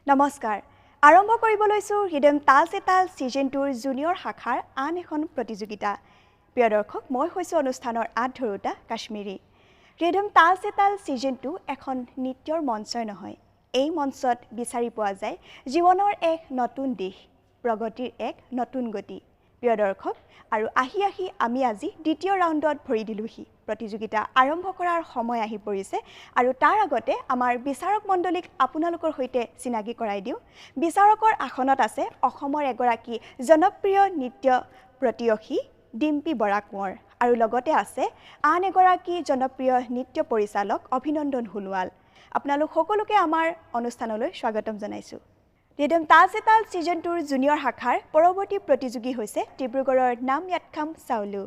নমস্কাৰ আৰম্ভ কৰিব লৈছো হিডেন তাল সে তাল সিজন 2 জুনিয়ৰ শাখাৰ আন এখন প্ৰতিযোগিতা প্ৰিয় দৰ্শক মই হৈছো অনুষ্ঠানৰ আধৰুটা কাশ্মীৰী হিডেন তাল সে তাল সিজন 2 এখন নৃত্যৰ মঞ্চই নহয় এই মঞ্চত বিচাৰি পোৱা যায় জীৱনৰ এক নতুন দিশ প্ৰগতিৰ এক নতুন গতি প্ৰিয় দৰ্শক আৰু আহি আমি আজি দ্বিতীয় ৰাউণ্ডত ভৰি দিলোহি প্ৰতিযোগিতা আৰম্ভ কৰাৰ সময় আহি পৰিছে আৰু তাৰ আগতে আমাৰ বিচাৰক মণ্ডলীক আপোনালোকৰ হৈতে চিনাকি কৰাই দিও বিচাৰকৰ আসনত আছে অসমৰ এগৰাকী জনপ্ৰিয় নৃত্য প্ৰতিয়সী ডিম্পী বৰা কোঁৱৰ আৰু লগতে আছে আন এগৰাকী জনপ্ৰিয় নৃত্য পৰিচালক অভিনন্দন হুলৱাল আপোনালোক সকলোকে আমাৰ অনুষ্ঠানলৈ স্বাগতম জনাইছো ৰিদম তাল সে তাল সিজন 2 জুনিয়ৰ শাখাৰ পৰৱৰ্তী প্ৰতিযোগী হৈছে ডিব্ৰুগড়ৰ নাম ইয়াতখাম চাউলু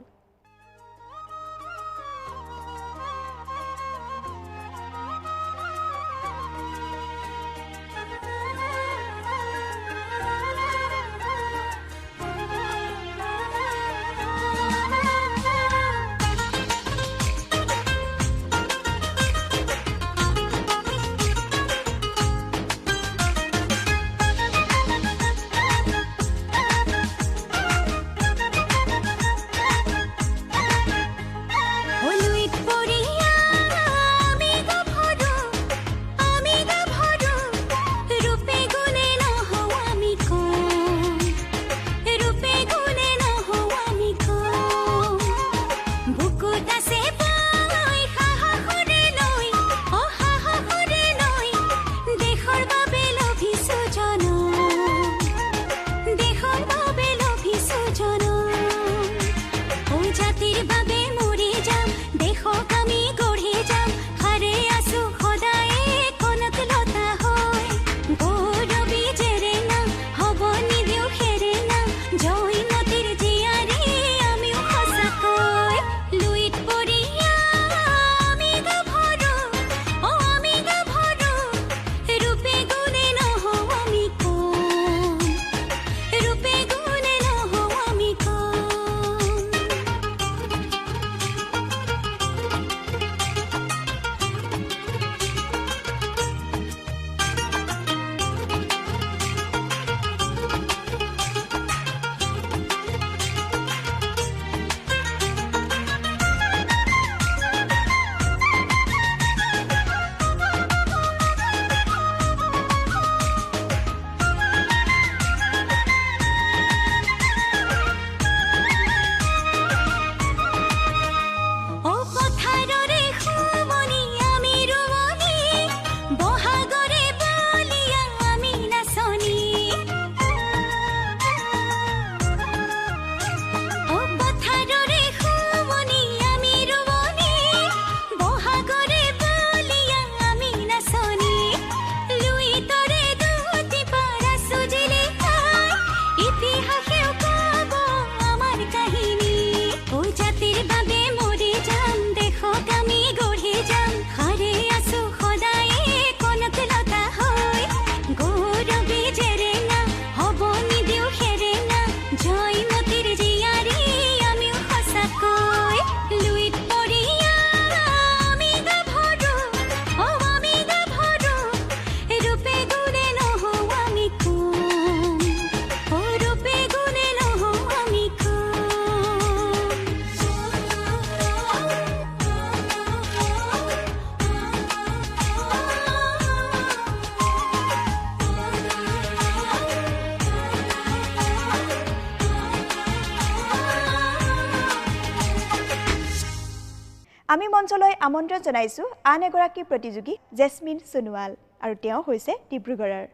আমি মঞ্চলৈ আমন্ত্ৰণ জনাইছো আন এগৰাকী প্ৰতিযোগী জেসমিন সোনোৱাল আৰু তেওঁ হৈছে ডিব্ৰুগড়ৰ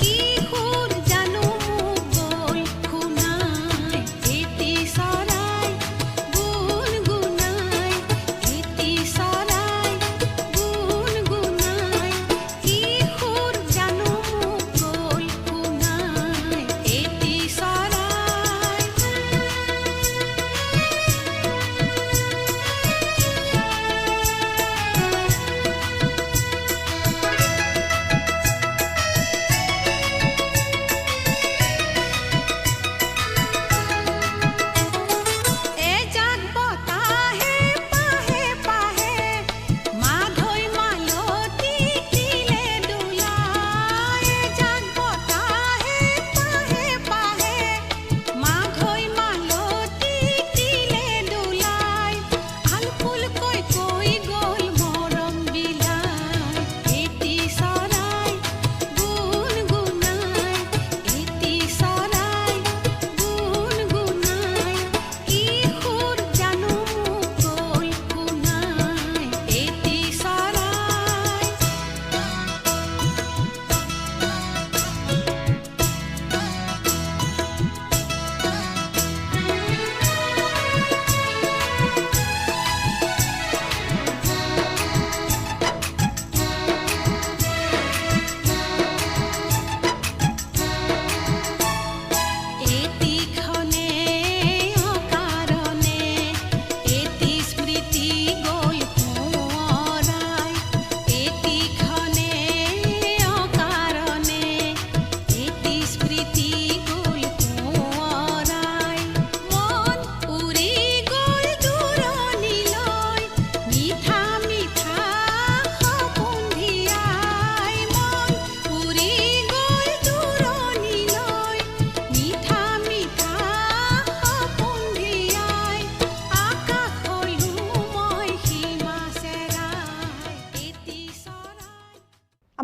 কি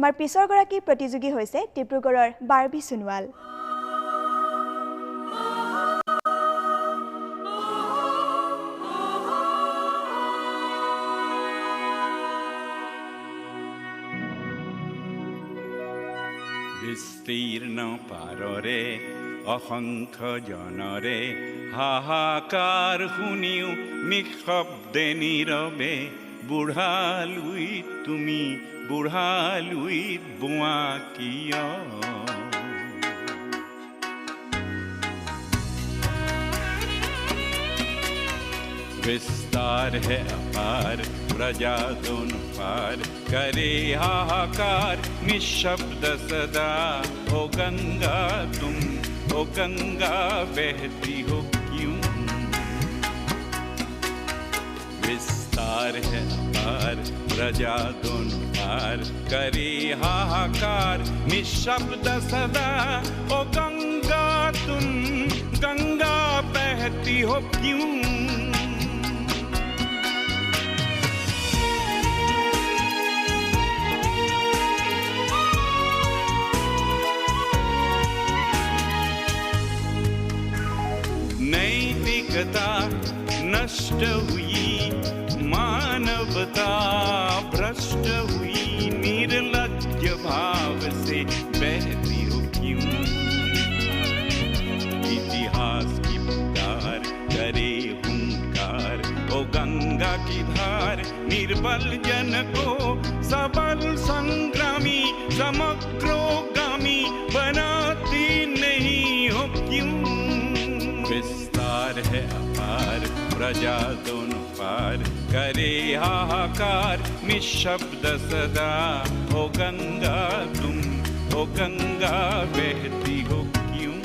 আমাৰ পিছৰগৰাকী প্ৰতিযোগী হৈছে ডিব্ৰুগড়ৰ বাৰ্বি সোণোৱাল বিস্তীৰ্ণ পাৰৰে অসংখ্য জনৰে হাহাকাৰ শুনিও নিঃশব্দে নীৰৱে বুঢ়ালুইত তুমি বুঢ়ালুইত বোৱা কিয় विस्तार है अपार प्रजा दोनों पार करे हाहाकार निशब्द सदा ओ गंगा तुम ओ गंगा बहती हो क्यों विस्तार है अपार प्रजा दोनों पार करे हाहाकार निशब्द सदा ओ गंगा तुम गंगा बहती हो क्यों नैतिकता नष्ट हुई मानवता भ्रष्ट हुई निर्लज्ज भाव से बहती हो क्यों इतिहास की पुकार करे हुंकार ओ गंगा की धार निर्बल जन को सबल संग्रामी समग्रोगामी बनाती नहीं हो क्यों विस्तार है अपार प्रजा दोनों पार करे हाहाकार निशब्द सदा ओ गंगा तुम ओ गंगा बहती हो क्यों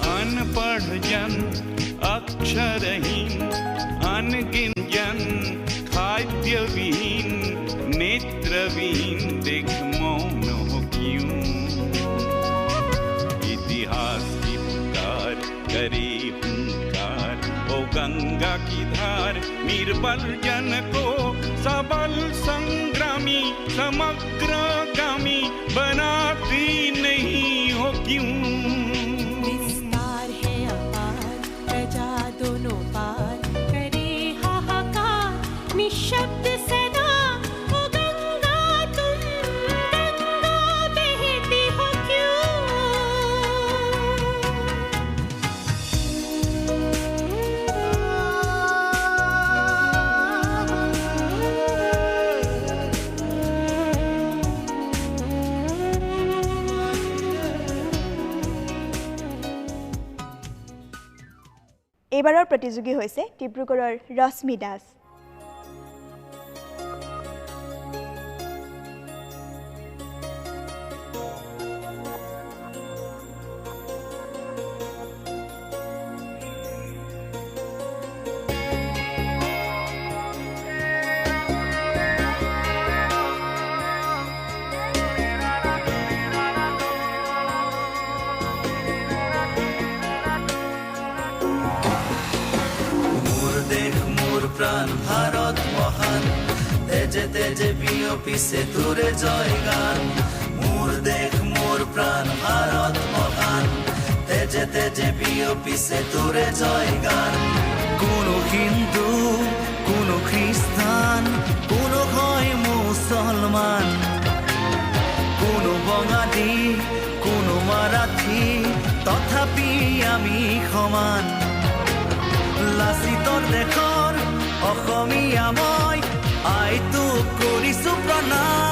अनपढ़ जन अक्षरहीन अनगिन जन खाद्यविहीन नेत्रविहीन देख मौन हो क्यों इतिहास की पुकार करे हुंकार ओ गंगा की धार निर्बल जन को सबल संग्रामी समग्रगामी बनाती नहीं हो क्यों निशब्द सदा ओ गंगा तुम गंगा बहती हो क्यों এইবাৰৰ প্ৰতিযোগী হৈছে ডিব্ৰুগড়ৰ ৰশ্মি দাস প্রাণ ভারত মহান তেজে তেজে বিয়পিছে তোরে জয় গান মোর দেখ মোর প্রাণ ভারত মহান তেজে তেজে বিয়পিছে তোরে জয় গান কোনো হিন্দু কোনো খ্রিস্টান কোনো হয় মুসলমান কোনো বঙালী কোনো মারাঠী তথাপি আমি সমান লাচিতৰ দেশৰ অসমীয়া মই আইতো কৰিছো প্ৰণাম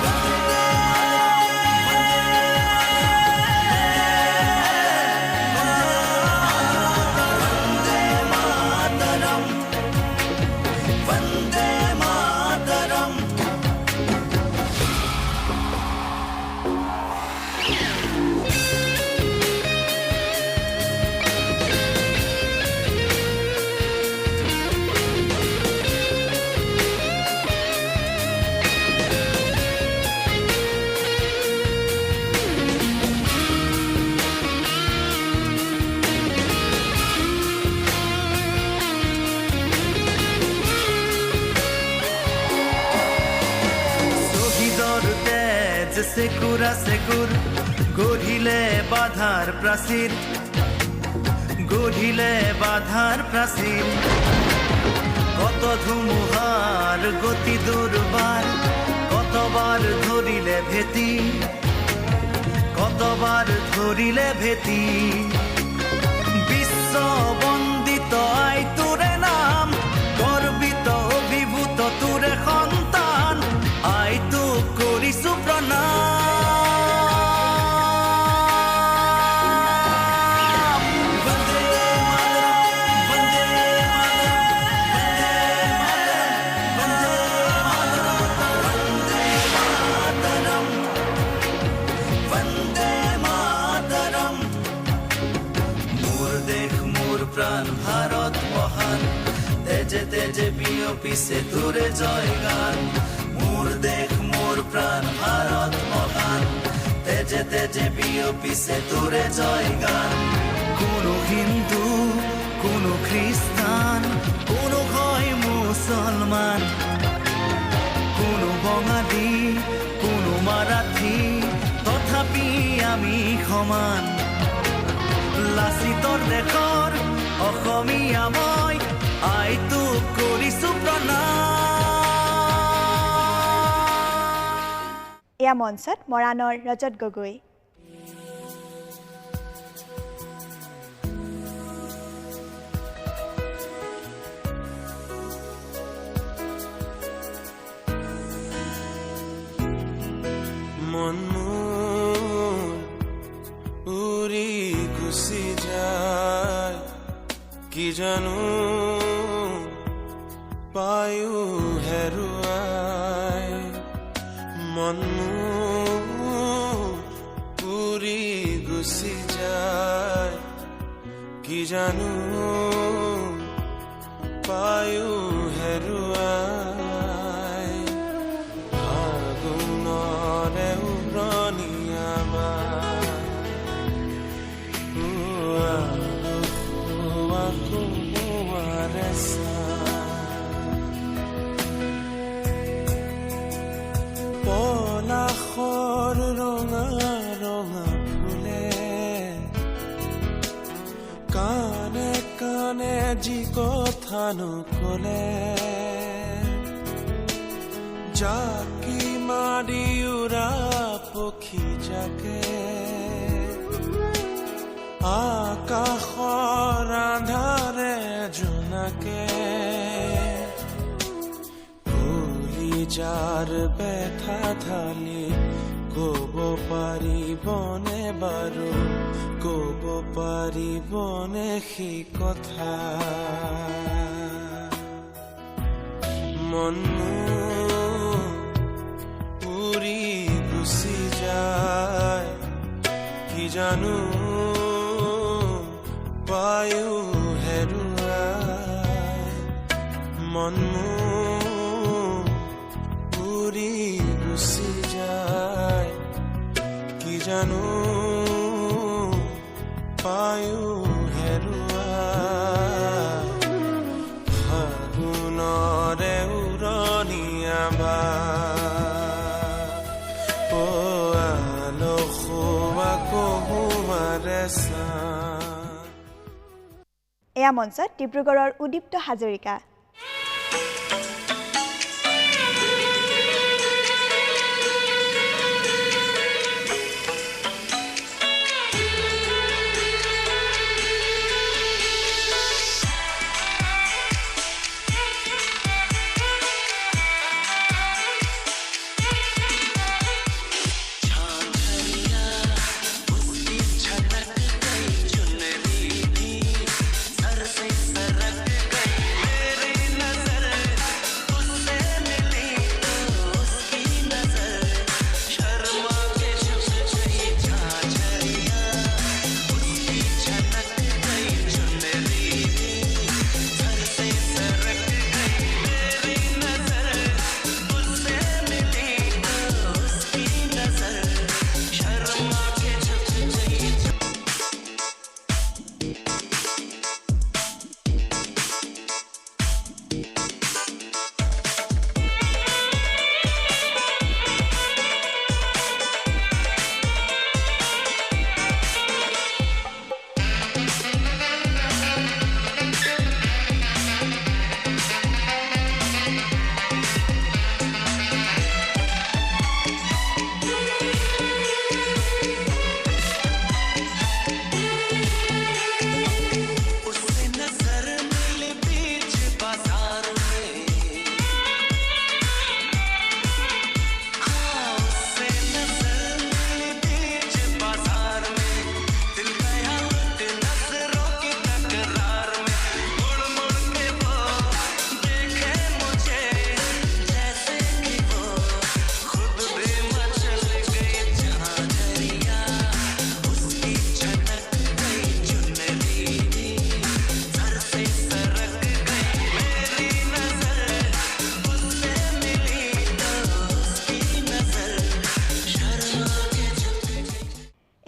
বন্দে মাতৰম বন্দে মাতৰম সেকুৰ গঢ়িলে বাধাৰ প্ৰাচীৰ কত ধুমুহাৰ গতি দুৰ্বাৰ কতবাৰ ধৰিলে ভেটি বিশ্ব বন্দিত আই তোৰে নাম গৰ্বিত অভিভূত তোৰে সন্তান আই তোক কৰিছো প্ৰণাম বন্দে মাতৰম মোৰ দেশ মোৰ প্ৰাণ ভাৰত মহান তেজে তেজে বিয়পিছে তোৰে জয়গান মোৰ দেশ মোৰ প্ৰাণ ভাৰত মহান তেজে তেজে বিয়পিছে তোৰে জয়গান কোনো হিন্দু কোনো খ্ৰীষ্টান কোনো হয় মুছলমান কোনো বঙালী কোনো মাৰাঠী তথাপি আমি সমান লাচিতৰ দেশৰ অসমীয়া মই আই তোক কৰিছো প্ৰণাম এয়া মঞ্চত মৰাণৰ ৰজত গগৈ মন মোৰ উৰি গুচি যায় কি জানো পায়ো হেৰুৱাই মন মোৰ উৰি গুচি যায় কি জানো পায়ো হেৰুৱাই ফাগুনৰে উৰণীয়া পলাশৰ ৰঙা ৰঙা ফুলে কানে কানে যি কথা নকলে জাকি মাৰি উৰা পক্ষী জাকে আকাশৰ আন্ধাৰে জোনাকে যাৰ ব্যথা ঢালি ক'ব পাৰিবনে বাৰু ক'ব পাৰিবনে সেই কথা মন উৰি গুচি যায় কি জানো পায়ো হেৰুৱাই মন উৰি গুচি যায় কি জানো পায়ো হেৰুৱাই ফাগুনৰে উৰণীয়া বাহ আলসুৱা কহুমাৰে চাঁ এয়া মঞ্চত ডিব্ৰুগড়ৰ উদীপ্ত হাজৰিকা मेरे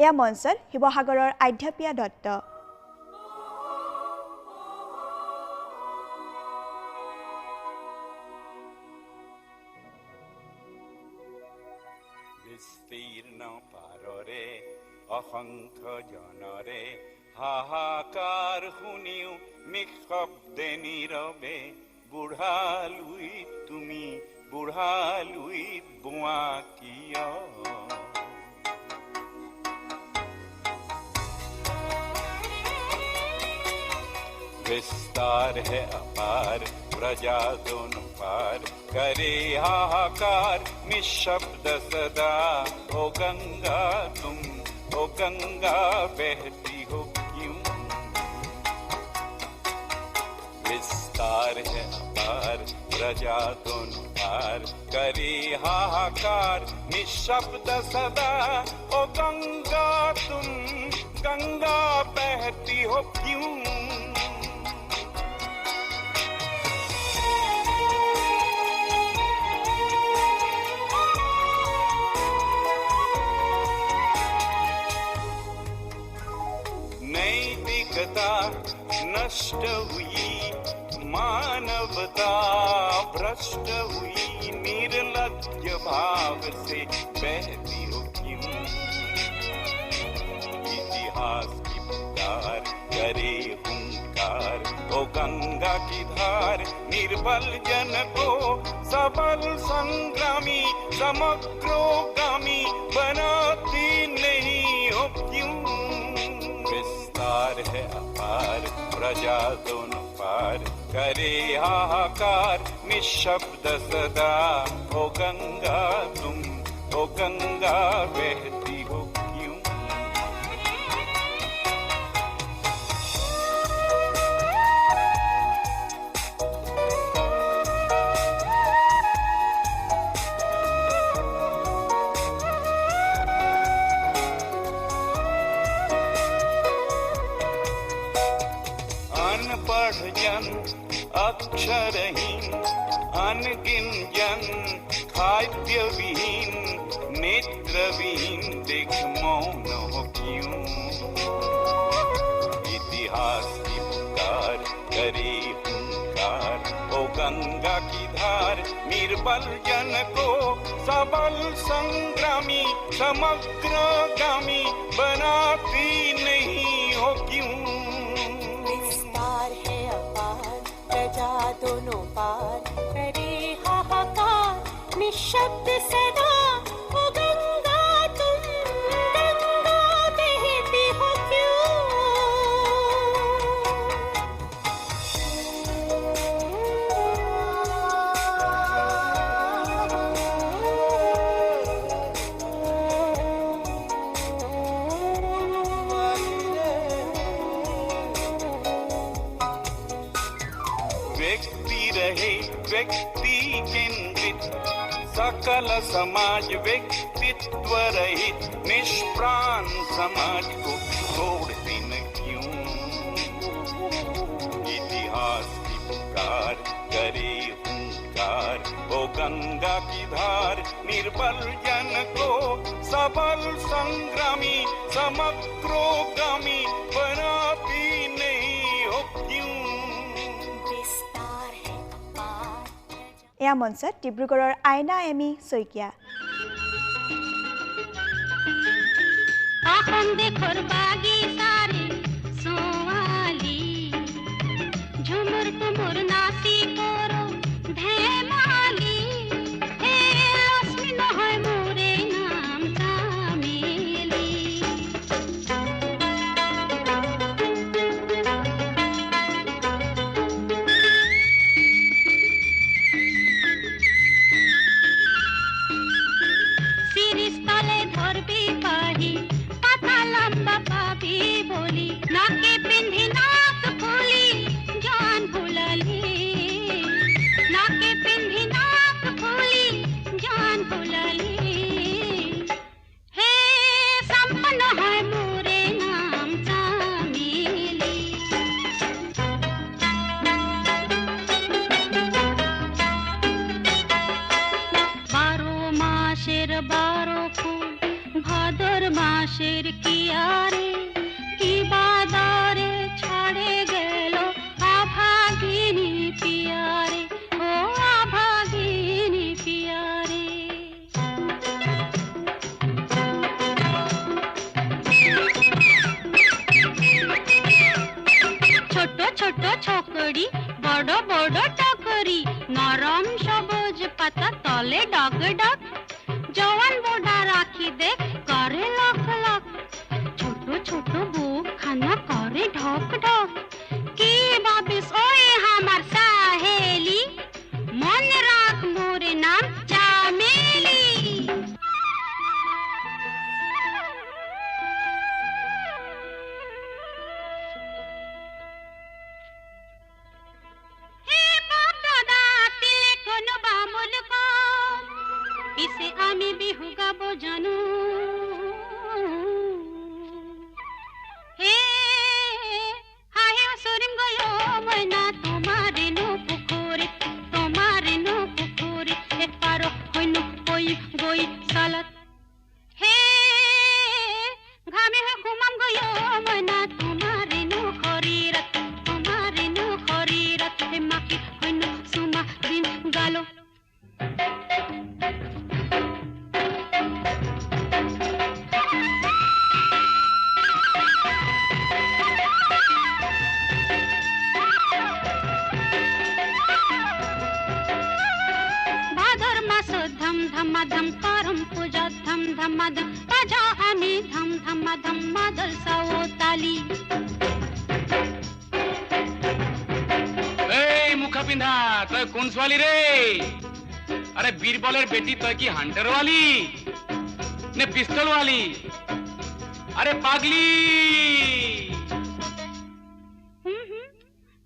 এয়া মঞ্চত শিৱসাগৰৰ আধ্যাপিয়া দত্ত বিস্তীৰ্ণ পাৰৰে অসংখ্য জনৰে হাহাকাৰ শুনিও নিঃশব্দে নীৰৱে বুঢ়ালুই তুমি বুঢ়ালুই বোৱা কিয় विस्तार है अपार प्रजा दोनों पार करे हाहाकार निशब्द सदा ओ गंगा तुम ओ गंगा बहती हो क्यों विस्तार है अपार प्रजा दोनों पार करे हाहाकार निशब्द सदा ओ गंगा तुम गंगा बहती हो क्यों नष्ट हुई मानवता भ्रष्ट हुई निर्लज्ज भाव से बहती हो क्यों इतिहास की पुकार करे हुंकार ओ गंगा की धार निर्बल जन को सबल संग्रामी समग्रोगामी बनाती नहीं हो क्यों विस्तार है अपार प्रजा दोनों पार करे हाहाकार निशब्द सदा ओ गंगा तुम ओ गंगा बहती हो क्यों अनपढ़ जन अक्षरहीन अनगिन जन खाद्यविहीन नेत्रविहीन देख मौन हो क्यों इतिहास की पुकार करे हुंकार ओ गंगा की धार निर्बल जन को सबल संग्रामी समग्रगामी बनाती नहीं हो क्यों प्रजा दोनों पार करे हाहाकार निशब्द सदा ओ गंगा तुम गंगा बहती हो क्यों व्यक्ति केंद्रित सकल समाज व्यक्तित्व रहित निष्प्राण समाज को छोड़ देना क्यों इतिहास की पुकार करे हुंकार ओ गंगा की धार निर्बल जन को सबल संग्रामी समग्रोगामी बनाती नहीं हो क्यों এয়া মঞ্চত ডিব্ৰুগড়ৰ আইনা এমি শইকীয়া এখন দেখোর বাগিচারে সোয়ালি ঝুমুর তুমুর নাচি করো ধেমালি হে অশ্মি নহয় মোরে নাম চামেলি শিরিষ তলে ধরবি পাহি পাতা লম্বা পাবি আকাশের কিয়ারে কি বাদারে ছাড়ে গেল আভাগিনী পিয়ারে ও আভাগিনী পিয়ারে ছোট ছোট ছকড়ি বড় বড় টকরি নরম সবুজ পাতা তলে ডগ ডগ জওয়ান বোডা রাখি দে করে লক লক ছোট ছোট বুক খানা করে ঢক ঢক কি ভাবিস ওই আমার সাহেলি মন রাখ মোর নাম চামেলি इसे आमी बिहु गाबो जानू हे हाय सोरिम गयो मना तुम्हारे नो पुखोरे एक पारो होइनु कोई गोई सालत हे घामे है घुमाम गयो मना तुम्हारे नो खरीरत हे माकी होइनु सुमा दिन गालो धम करम पूजा धम धम बाजा आमी धम धम मादल साओ ताली এই মুখা পিন্ধা তই কোন ছোৱালী রে আরে বীরবলের বেটি তই কি হান্টার वाली নে পিস্তল वाली আরে পাগলি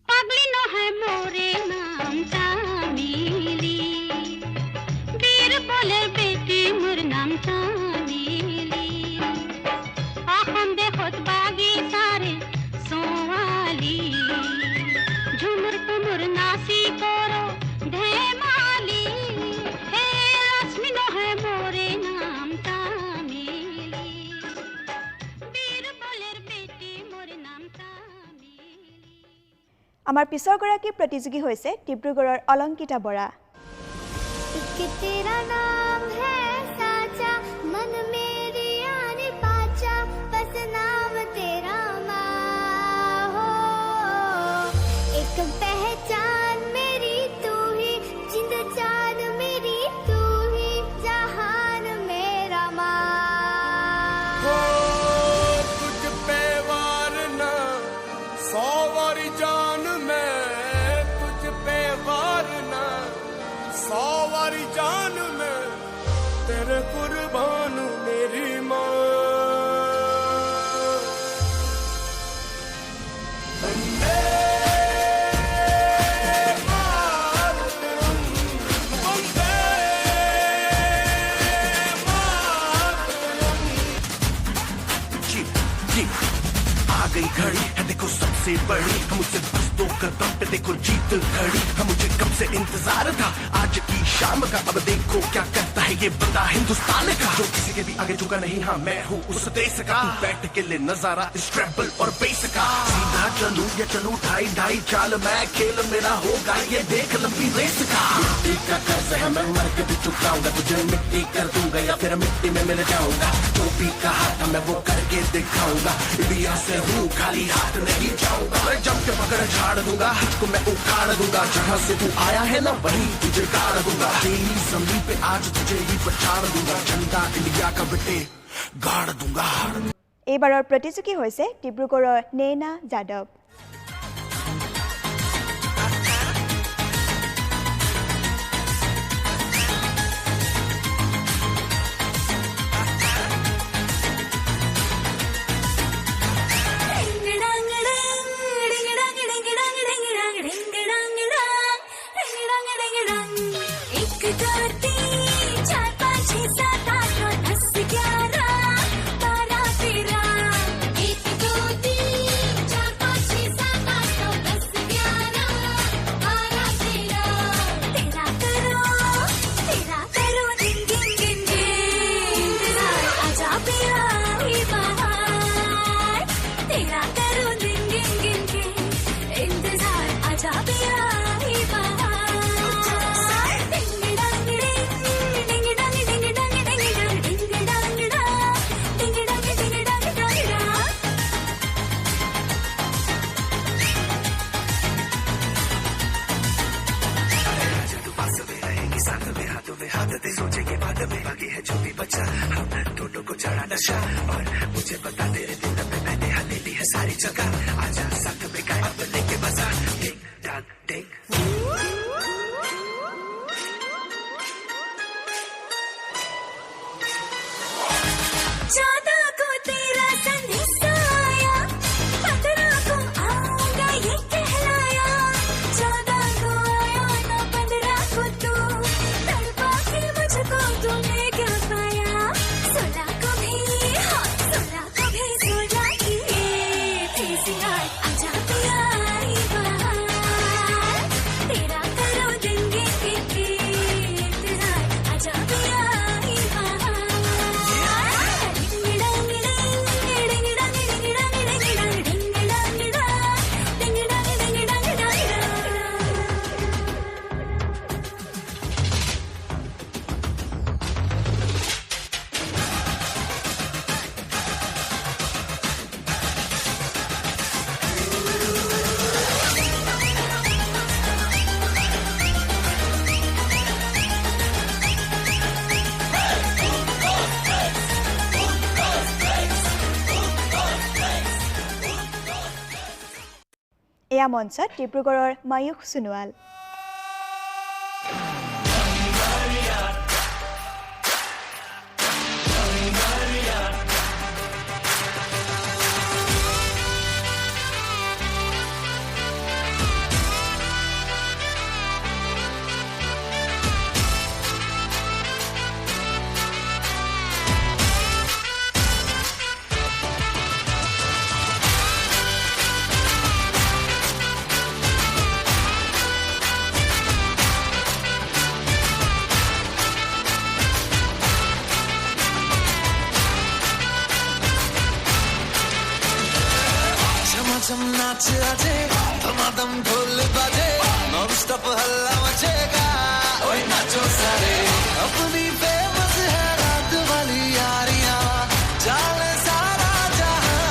पागली न है मोरे नाम चामेली वीर बोले बेटी मोर नाम चामेली आखम देखत बागी सारे सोवाली झुमुर तुमुर नासी करो धेमाली हे लक्ष्मी न है मोरे नाम चामेली वीर बोले बेटी मोर नाम चामेली আমাৰ পিছৰ গৰাকী প্ৰতিযোগী হৈছে ডিব্ৰুগড়ৰ অলংকিতা বৰা तेरा नाम है साचा मन मेरी आने पाचा बस नाम तेरा माँ हो एक पहचान मेरी तू ही जिंद जान मेरी तू ही जहान मेरा माँ हो तुझ पे वारना 100 वारी जान मैं तुझ पे वारना 100 वारी जान में तेरे कुर्बान मेरी माँ वंदे मातरम, वंदे मातरम। जी आ गई घड़ी है देखो सबसे बड़ी हम उसे बस 2 कदम पे देखो जीत खड़ी हम मुझे कब से इंतजार था आज की शाम का अब देखो क्या करता है ये बंदा हिंदुस्तान का जो किसी के भी आगे झुका नहीं हाँ मैं हूँ उस देश का तू बैठ के ले नजारा इस ट्रैवल और बेस का सीधा चलूं या चलूं ढाई ढाई चाल मैं खेल मेरा होगा ये देख लंबी रेस का मिट्टी का कर्ज है मैं मर के भी चुकाऊंगा तुझे मिट्टी कर दूंगा या फिर मिट्टी में मिल जाऊंगा जो भी कहा था मैं वो करके दिखाऊंगा इंडिया से हूँ खाली हाथ नहीं जाऊंगा मैं जम के पकड़ झाड़ दूंगा तुझको मैं उखाड़ दूंगा जहाँ से तू आया है ना वहीं तुझे गाड़ दूंगा तेरी जमीन पे आज तुझे ही पछाड़ दूंगा झंडा इंडिया का बेटे गाड़ दूंगा এইবাৰৰ প্ৰতিযোগী হৈছে ডিব্ৰুগড়ৰ নেনা যাদৱ जगह आजा सक बेका अब लेके बजा टिक टाक टिक ज्यादा को तेरा संदेशा आया 15 को आऊंगा ये कहलाया 14 को आया ना 15 को तू तड़पा के मुझको तूने क्या पाया 16 को भी 16 की तेजी आजा पिया तेरा करो देंगे इंतजार आजा पिया এয়া মঞ্চত ডিব্ৰুগড়ৰ মায়ুস সোণোৱাল झमाझम नाच आजे धमाधम ढोल बाजे नॉन स्टॉप हल्ला मचेगा ओए नाचो सारे अपनी फेमस है रात वाली यारियां चाले सारा जहां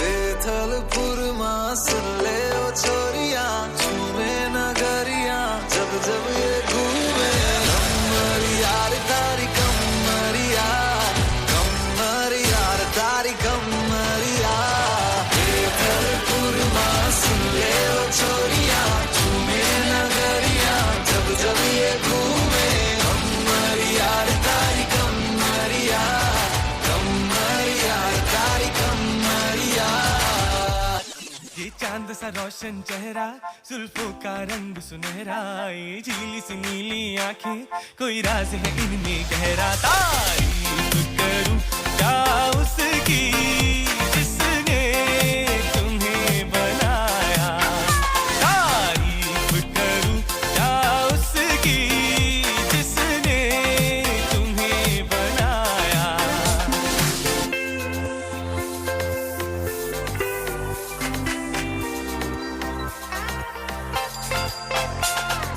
बेथलपुर मां सुन ले ओ छोरियां झूमे नगरियां जब जब ये घूमे कमर यार तारी कमरिया तारी कमरिया बेथलपुर मां सुन ले ओ छोरिया झूमे नगरिया जब जब ये घूमे कमरिया तारी कमरिया तारी कमरिया ये चांद सा रोशन चेहरा जुल्फों का रंग सुनहरा ये झीली सी नीली आंखें कोई राज है इनमें गहरा तारीफ करूं क्या उसकी जिसने तुम्हें बनाया तारीफ करूं क्या उसकी जिसने तुम्हें बनाया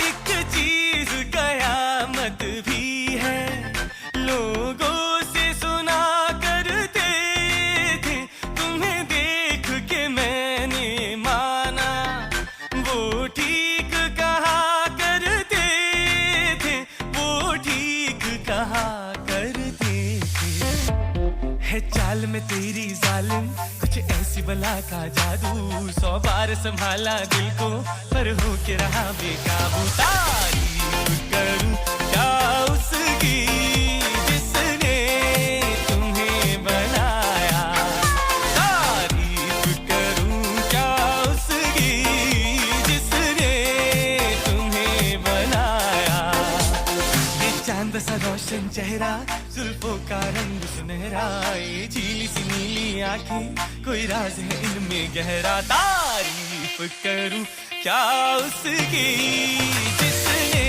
एक चीज कयामत भी है लोगों से सुना करते थे तुम्हें देख के मैंने माना वो ठीक कहा करते थे वो ठीक कहा करते थे है चाल में तेरी जालिम कुछ ऐसी बला का जादू 100 बार संभाला दिल को पर हो के रहा बेकाबू तारीफ करूं क्या उसकी जिसने तुम्हें बनाया तारीफ करूं क्या उसकी जिसने तुम्हें बनाया ये चांद सा रोशन चेहरा जुल्फों का रंग सुनहरा ये झीली सी नीली आंखें कोई राज है इनमें गहरा तारीफ करूं क्या उसकी जिसने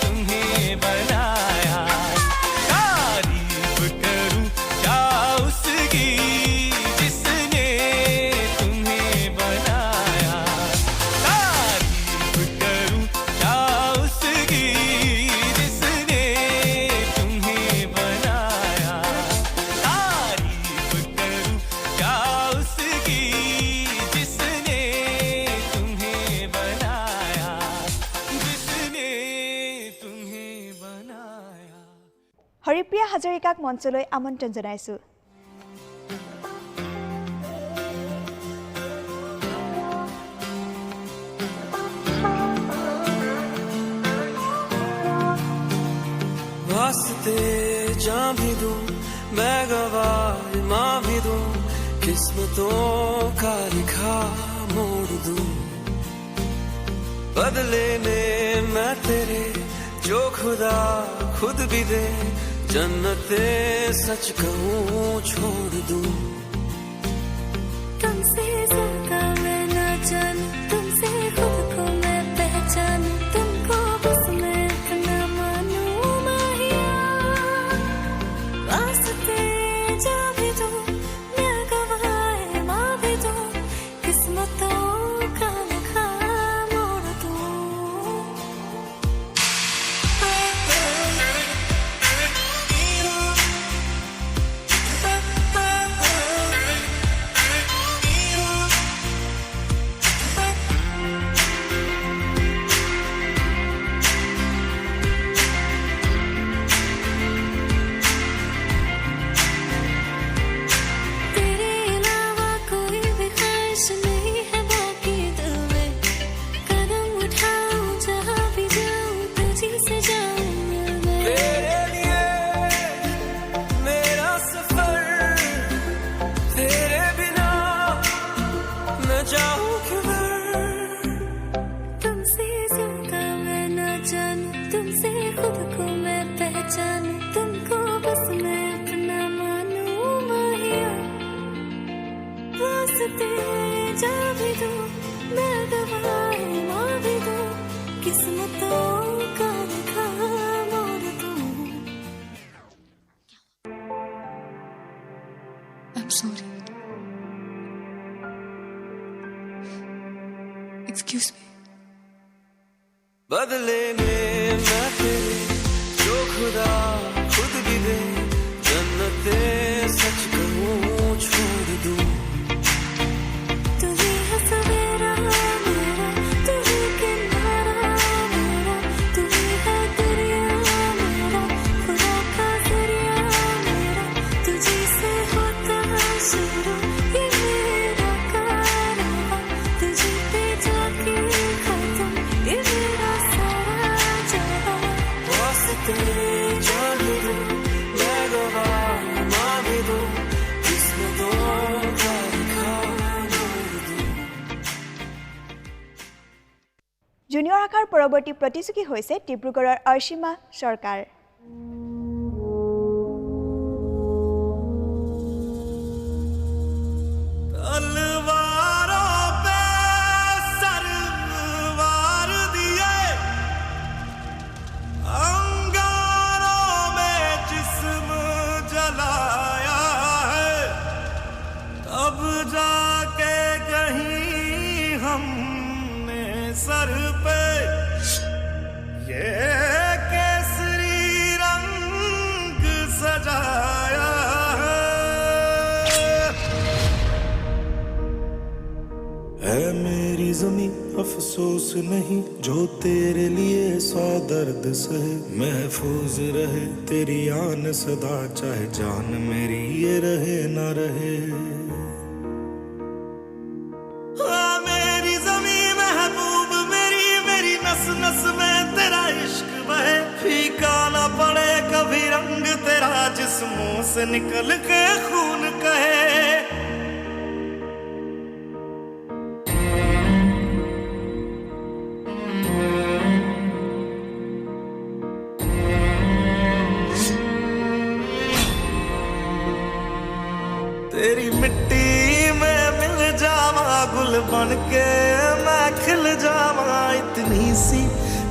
तुम्हें बनाया तारीफ करूं क्या उसकी जिसने तुम्हें बनाया तारीफ करूं क्या उसकी जिसने तुम्हें बनाया तारीफ करूं क्या उसकी जिसने तुम्हें बनाया जिसने तुम्हें बनाया হৰিপ্ৰিয়া হাজৰিকাক মঞ্চলৈ আমন্ত্ৰণ জনাইছো मैं गवाह माँ भी दूं, किस्मतों का लिखा मोड़ दूं, बदले में मैं तेरे जो खुदा खुद भी दे, जन्नते सच कहूँ छोड़ दूं। तुमसे ज्यादा मैं ना जानूं, तुमसे खुद को मैं पहचानूं, तुमको बस मैं अपना मानूं माहिया। वास्ते जा भी दूं, मैं गवाह माँ भी दूं, किस्मतों का लिखा मोड़ दूं। तेरे अलावा कोई भी ख्वाहिश नहीं है बाकी दिल में, कदम उठाऊं जहाँ भी जाऊं तुझी से जाऊं मैं। तेरे लिए मेरा सफर, तेरे बिना न जाऊं किधर। तुमसे ज्यादा मैं ना जानूं, तुमसे खुद को मैं पहचानूं, तुमको बस मैं अपना मानूं माहिया। वास्ते जा भी दूं, मैं गवाह माँ भी दूं, किस्मतों का लिखा मोड़ दूं। I'm sorry. Excuse me. बदले में मैं तेरे जो खुदा खुद भी दे, जन्नते सच कहूँ छोड़ दूं। तू ही है सवेरा मेरा, तू ही किनारा मेरा, तू ही है दरिया मेरा, खुदा का जरिया मेरा, तुझी से होता है शुरू ये मेरा कारवां, तुझी पे जाके खत्म ये मेरा सारा जहां। वास्ते जान दूं, मैं गवाह माँ भी दूं, किस्मतों का लिखा मोड़ दूं। জুনিয়ৰ শাখাৰ পৰৱৰ্তী প্ৰতিযোগী হৈছে ডিব্ৰুগড়ৰ অৰ্চিমা সৰকাৰ। तलवारों पे सरवार दिए, अंगारों में जिस्म जलाया है, अब जाके कहीं हमने सर पे ये केसरी रंग सजाया है मेरी ज़मीं अफसोस नहीं जो तेरे लिए 100 दर्द सहे, महफूज रहे तेरी आन सदा चाहे जान मेरी ये रहे ना रहे। हाँ मेरी ज़मीं महबूब मेरी, मेरी नस नस में तेरा इश्क बहे, फीका ना पड़े कभी रंग तेरा जिस्मों से निकल के खून कहे। तेरी मिट्टी में मिल जावा गुल बन के मैं खिल जावा, इतनी सी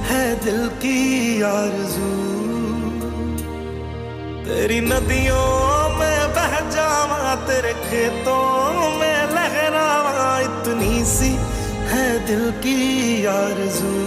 है दिल की आरज़ू। तेरी नदियों में बह जावा, तेरे खेतों में लहरावा, इतनी सी है दिल की आरज़ू।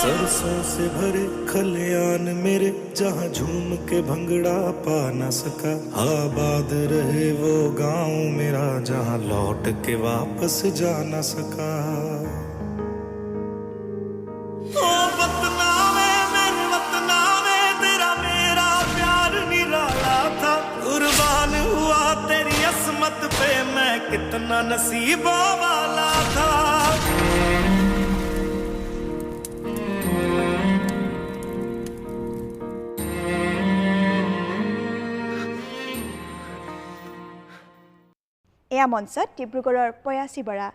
सरसों से भरे खलियान मेरे, जहाँ झूम के भंगड़ा पा न सका, आबाद रहे वो गांव मेरा जहाँ लौट के वापस जा न सका। ओ वतना में मेरे वतना में तेरा मेरा प्यार निराला था, कुर्बान हुआ तेरी कितना नसीबों वाला था। এয়া মঞ্চত ডিব্ৰুগড়ৰ পয়াচী বৰা।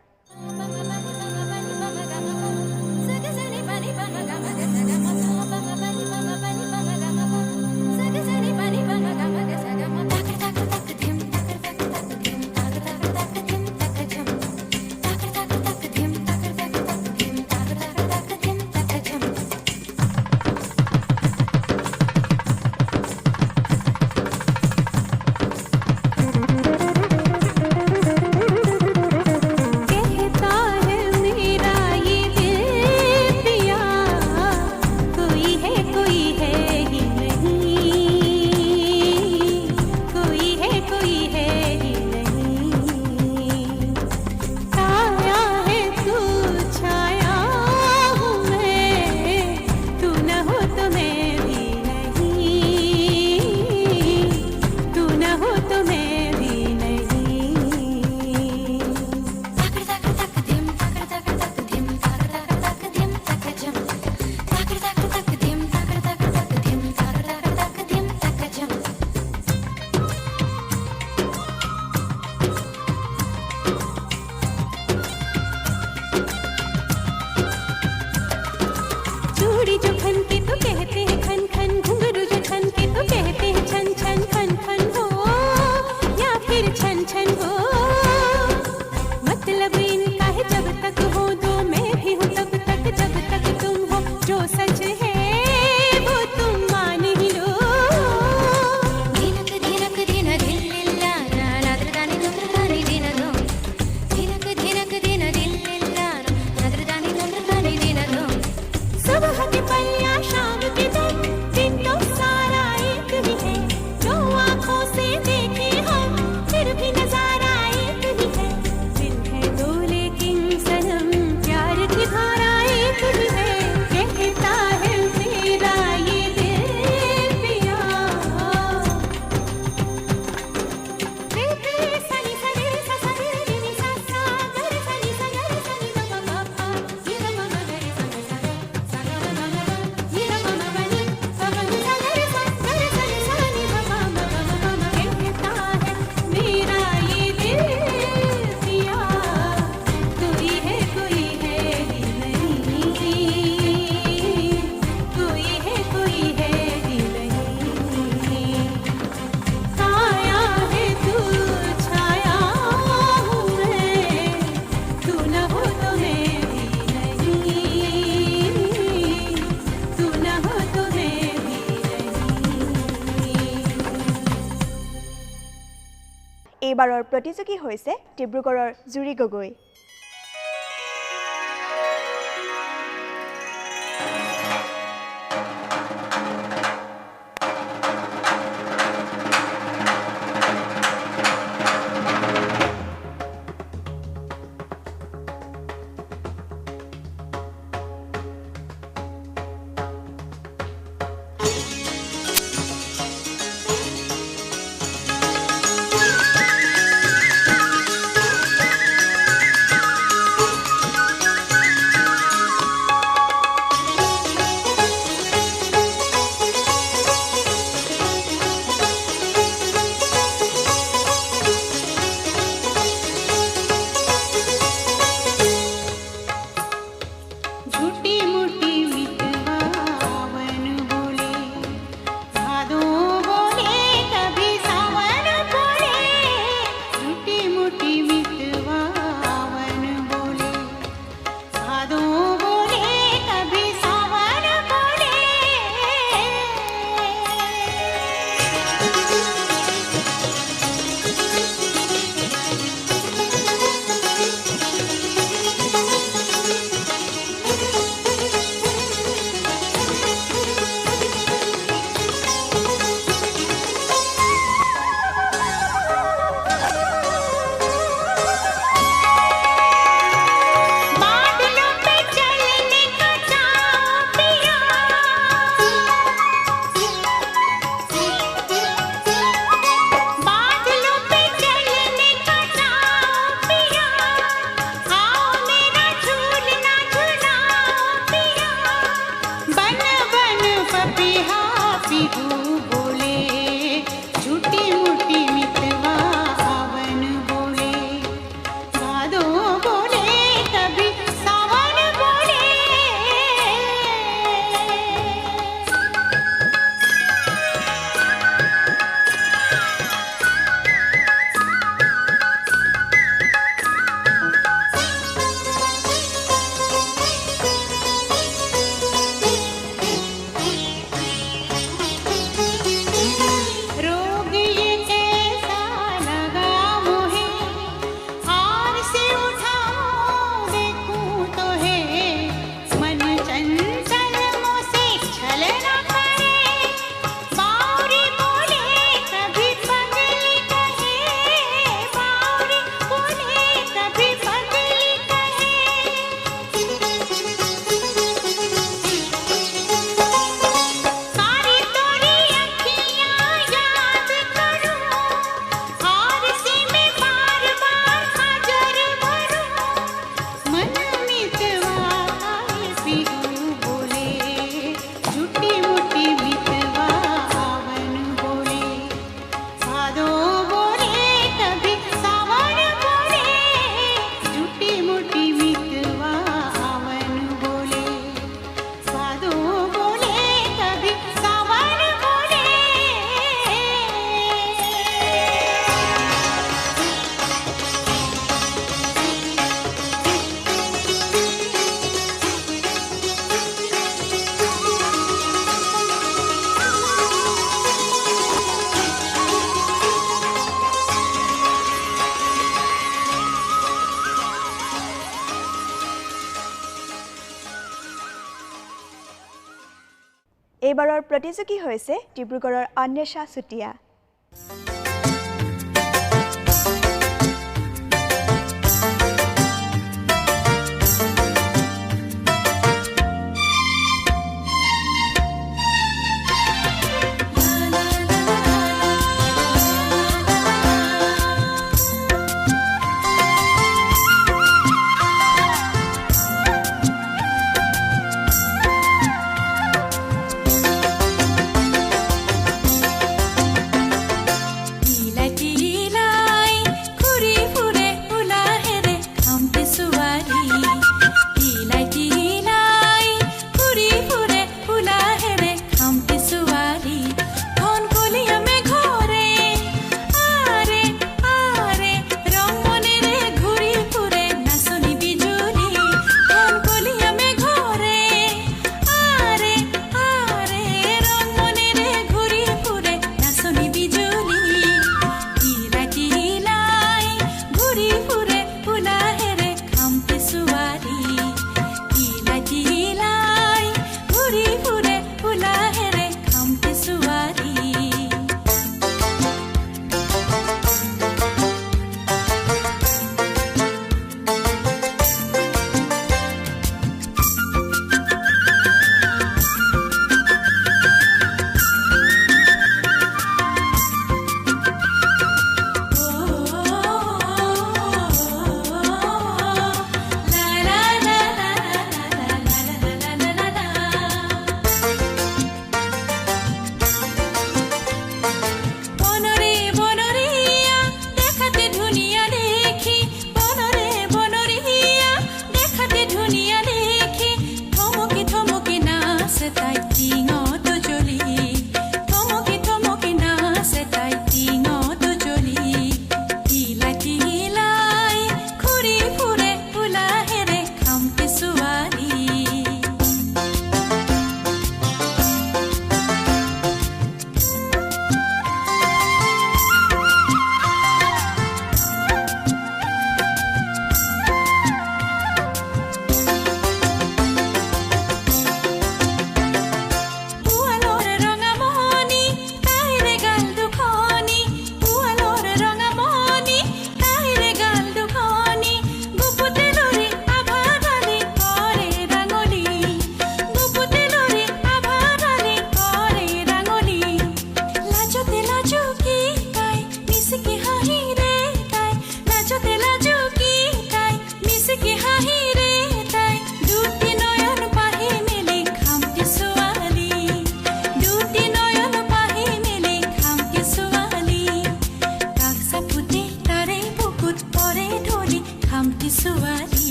এইবাৰৰ প্ৰতিযোগী হৈছে ডিব্ৰুগড়ৰ জুৰি গগৈ। बिहू बोले झूठी मूठी मितवा आवन बोले भादो बोले कभी सावन बोले रोग ये कैसा लगा मोहे हार से उठाऊं देखूं तो है मन चंचल मोसे छल न करे बावरी बोले कभी पगली कहे बावरी बोले कभी पगली सारी तोरी अखियाँ याद करूं हार से मैं बार बार हाजर भरूं मन मितवा आए बिहू बोले झूठी मूठी मितवा आवन बोले भादो बोले कभी सावन बोले झूठी मूठी मितवा आवन बोले भादो बोले कभी सावन बोले এইবাৰৰ প্ৰতিযোগী হৈছে ডিব্ৰুগড়ৰ অন্বেষা চুতীয়া।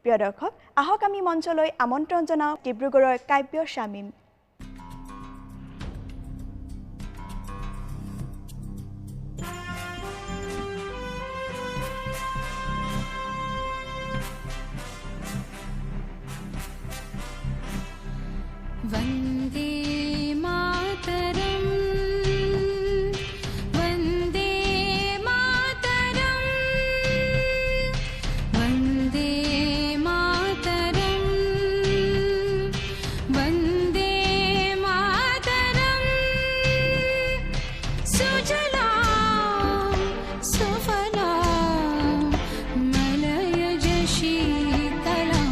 প্ৰিয় দৰ্শক আহক আমি মঞ্চলৈ আমন্ত্ৰণ জনাওঁ ডিব্ৰুগড়ৰ কাব্য শামীম वन्दे मातरम् वन्दे मातरम् वन्दे मातरम् वन्दे मातरम् सुजलां सुफलां मलयज शीतलां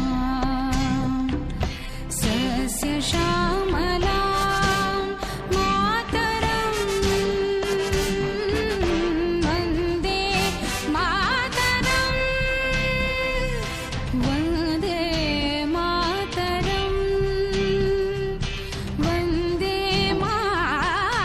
सस्यश्यामलां मातरं वन्दे मातरं वन्दे मातरं वन्दे मातरम्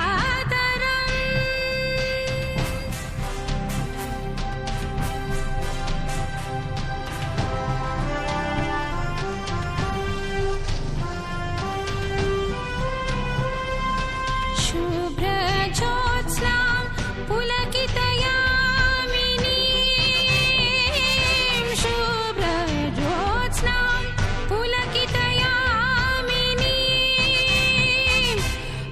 शुभ्रज्योत्स्नां पुलकितयामिनीं शुभ्रज्योत्स्नां पुलकितयामिनीं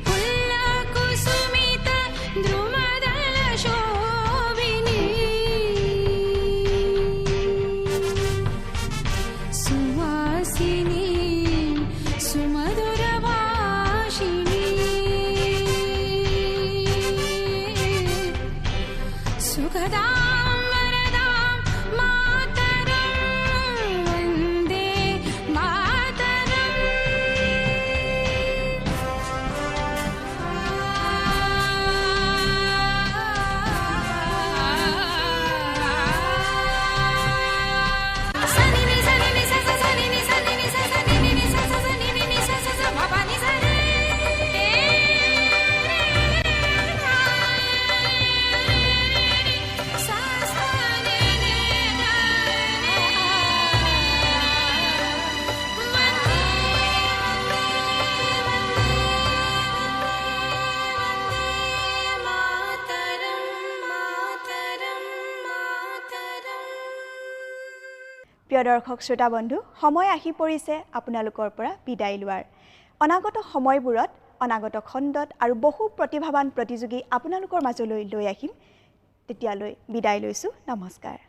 पुल्लकुसुमित द्रुमदलशोभिनीं सुवासिनीं सुमधुरवासिनीं सुखदां वरदां मातरं वन्दे मातरम् सनिनि सनिनि सस सनिनि सनिनि सस निनि सस सनिनि सस स भवानि सरे প্ৰিয় দৰ্শক শ্ৰোতা বন্ধু সময় আহি পৰিছে আপোনালোকৰ পৰা বিদায় লোৱাৰ অনাগত সময়বোৰত অনাগত খণ্ডত আৰু বহু প্ৰতিভাৱান প্ৰতিযোগী আপোনালোকৰ মাজলৈ লৈ আহিম তেতিয়ালৈ বিদায় লৈছো নমস্কাৰ